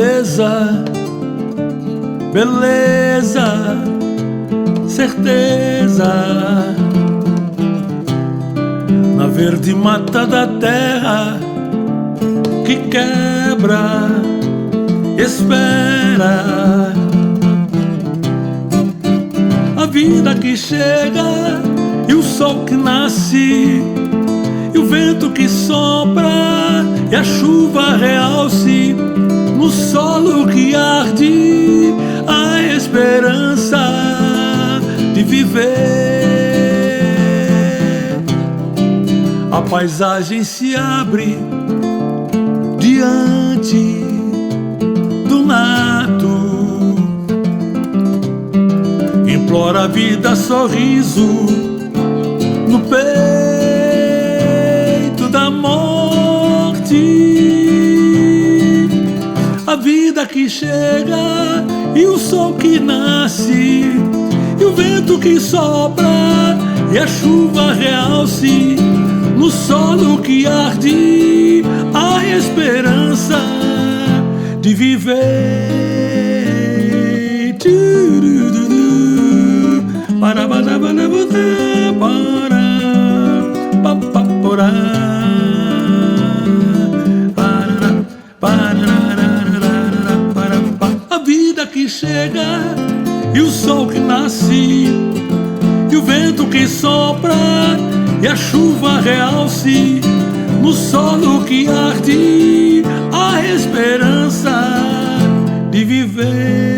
pureza, beleza, certeza. Na verde mata da terra que quebra, espera. A vida que chega e o sol que nasce, e o vento que sopra e a chuva realce. No solo que arde a esperança de viver. A paisagem se abre diante do nato, implora a vida, sorriso no peito da morte. A vida que chega e o sol que nasce, e o vento que sopra e a chuva realce. No solo que arde a esperança de viver. Para para para a vida que chega e o sol que nasce, e o vento que sopra e a chuva realce. No solo que arde a esperança de viver.